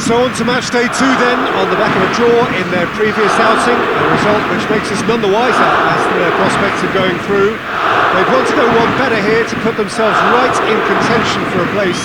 So on to match day 2 then, on the back of a draw in their previous outing, a result which makes us none the wiser as to their prospects of going through. They'd want to go one better here to put themselves right in contention for a place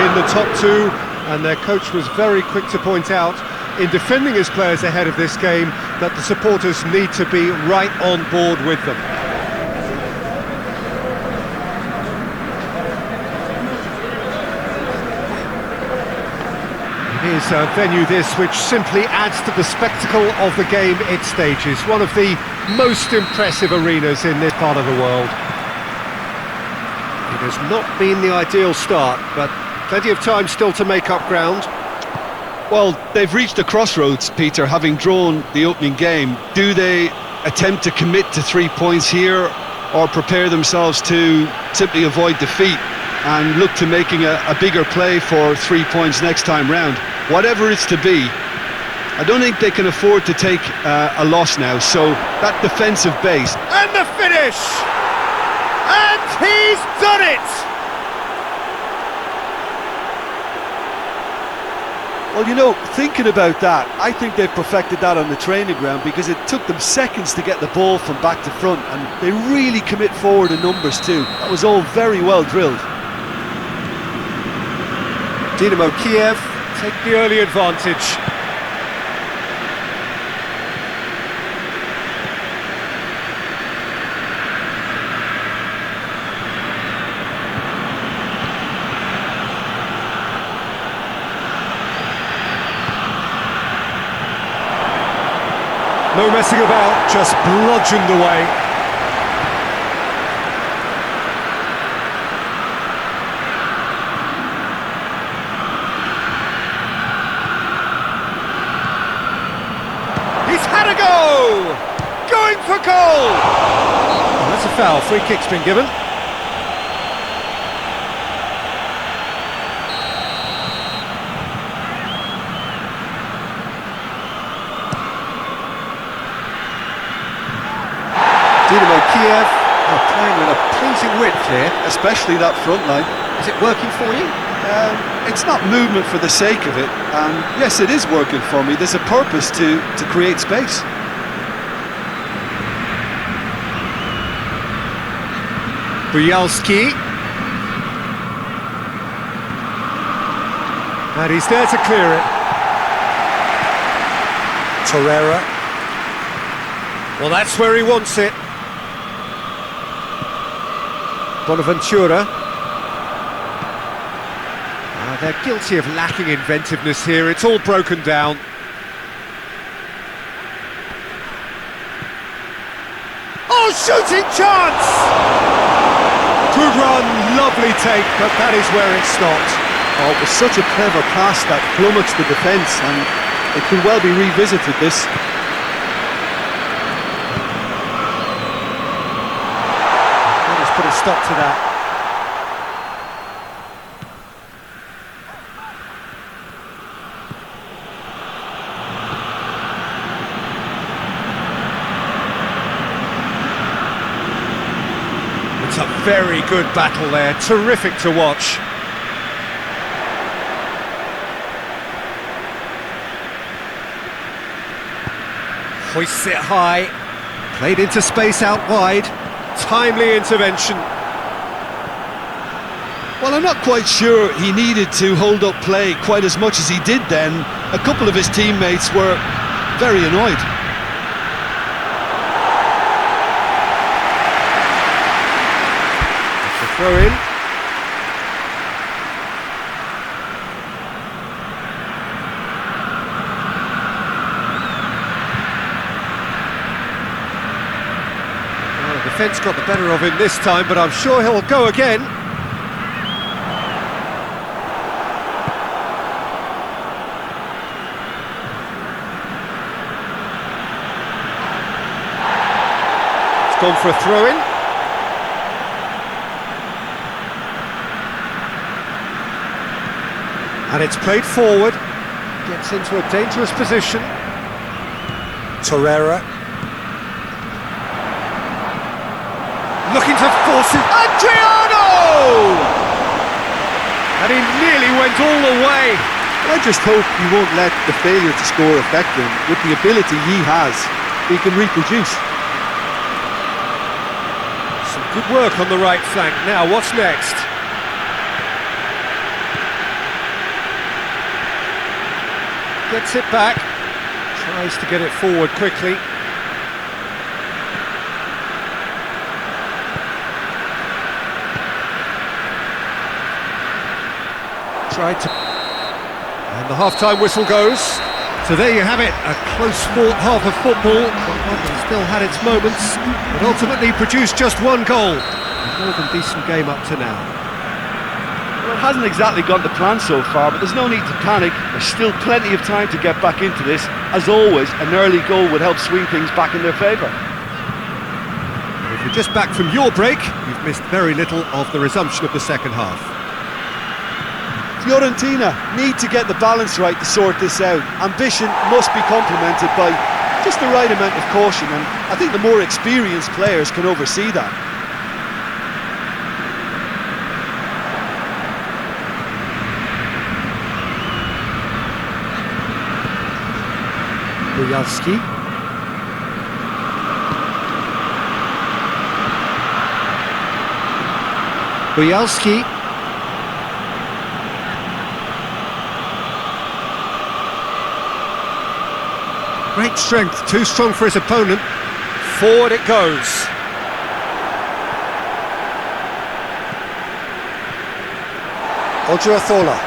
in the top 2, and their coach was very quick to point out, in defending his players ahead of this game, that the supporters need to be right on board with them. Is a venue this which simply adds to the spectacle of the game it stages. One of the most impressive arenas in this part of the world. It has not been the ideal start, but plenty of time still to make up ground. Well, they've reached a crossroads, Peter, having drawn the opening game. Do they attempt to commit to 3 points here, or prepare themselves to simply avoid defeat and look to making a bigger play for 3 points next time round? Whatever it's to be, I don't think they can afford to take a loss now, so that defensive base. And the finish! And he's done it! Well, you know, thinking about that, I think they've perfected that on the training ground, because it took them seconds to get the ball from back to front, and they really commit forward in numbers too. That was all very well drilled. Dynamo Kiev take the early advantage. No messing about, just bludgeoned away. Going for goal! Oh, that's a foul, free kick's been given. Dynamo Kiev are playing with a pleasing width here. Especially that front line. Is it working for you? It's not movement for the sake of it, and yes, it is working for me. There's a purpose to create space. Bujalski. And he's there to clear it. Torreira. Well, that's where he wants it. Bonaventura. They're guilty of lacking inventiveness here. It's all broken down. Oh, shooting chance! Good run, lovely take, but that is where it stopped. Oh, it was such a clever pass that plummets the defence, and it could well be revisited, this. Let's put a stop to that. It's a very good battle there, terrific to watch. Hoists it high, played into space out wide, timely intervention. Well, I'm not quite sure he needed to hold up play quite as much as he did then. A couple of his teammates were very annoyed. Throw in. Well, the defence got the better of him this time, but I'm sure he'll go again. It's gone for a throw-in. And it's played forward, gets into a dangerous position. Torreira. Looking to force it. Adriano! And he nearly went all the way. I just hope he won't let the failure to score affect him. With the ability he has, he can reproduce. Some good work on the right flank. Now, what's next? Gets it back. Tries to get it forward quickly. Tried to... And the half-time whistle goes. So there you have it, a close-fought half of football. One that still had its moments, but ultimately produced just one goal. A more than decent game up to now. Well, it hasn't exactly gone to plan so far, but there's no need to panic. There's still plenty of time to get back into this. As always, an early goal would help swing things back in their favour. If you're just back from your break, you've missed very little of the resumption of the second half. Fiorentina need to get the balance right to sort this out. Ambition must be complemented by just the right amount of caution, and I think the more experienced players can oversee that. Bujalski. Bujalski. Great strength, too strong for his opponent. Forward it goes. Odriozola.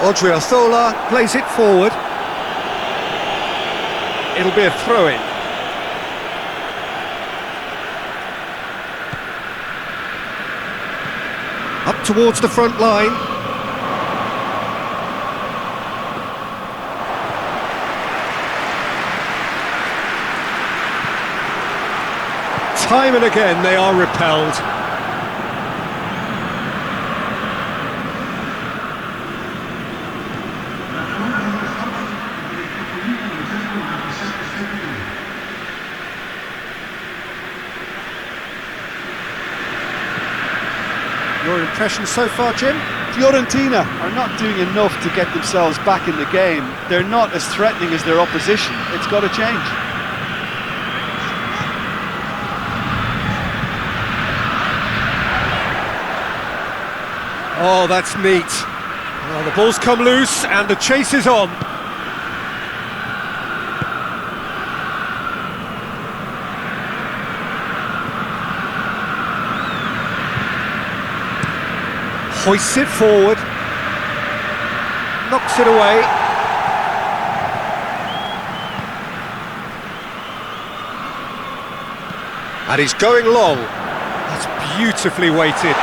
Odriozola plays it forward. It'll be a throw-in. Up towards the front line. Time and again they are repelled. Your impression so far, Jim? Fiorentina are not doing enough to get themselves back in the game. They're not as threatening as their opposition. It's got to change. Oh, that's neat. Well, the ball's come loose and the chase is on. Hoists it forward. Knocks it away. And he's going long. That's beautifully weighted.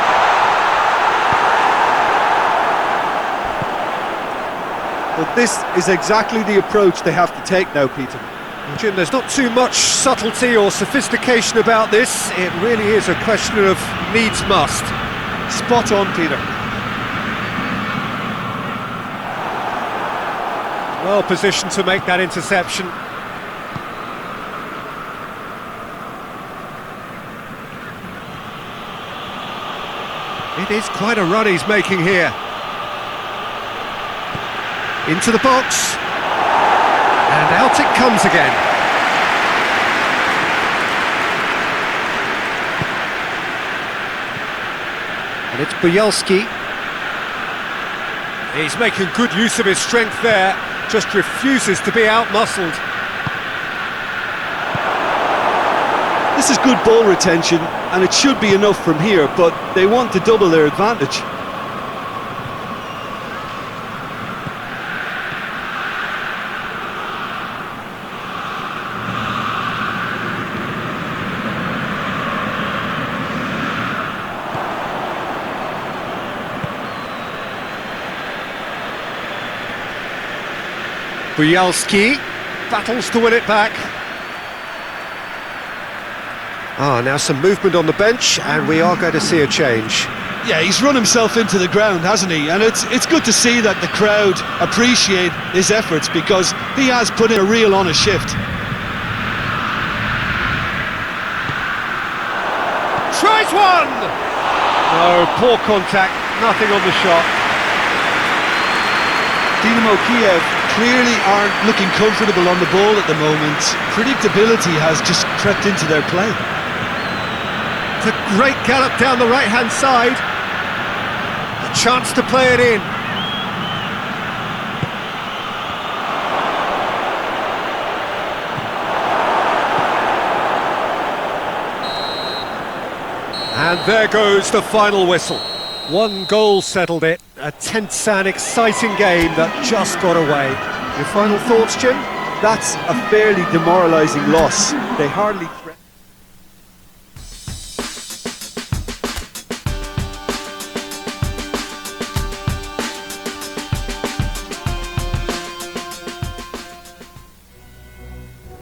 But this is exactly the approach they have to take now, Peter. Well, Jim, there's not too much subtlety or sophistication about this. It really is a question of needs must. Spot on, Peter. Well positioned to make that interception. It is quite a run he's making here. Into the box, and out it comes again. And it's Bujalski. He's making good use of his strength there, just refuses to be out-muscled. This is good ball retention, and it should be enough from here, but they want to double their advantage. Bujalski battles to win it back. Now some movement on the bench, and we are going to see a change. Yeah, he's run himself into the ground, hasn't he? And it's good to see that the crowd appreciate his efforts, because he has put in a real honest shift. Tries one! No, poor contact, nothing on the shot. Dynamo Kiev clearly aren't looking comfortable on the ball at the moment. Predictability has just crept into their play. It's a great gallop down the right-hand side. A chance to play it in. And there goes the final whistle. One goal settled it. A tense and exciting game that just got away. Your final thoughts, Jim? That's a fairly demoralising loss. They hardly...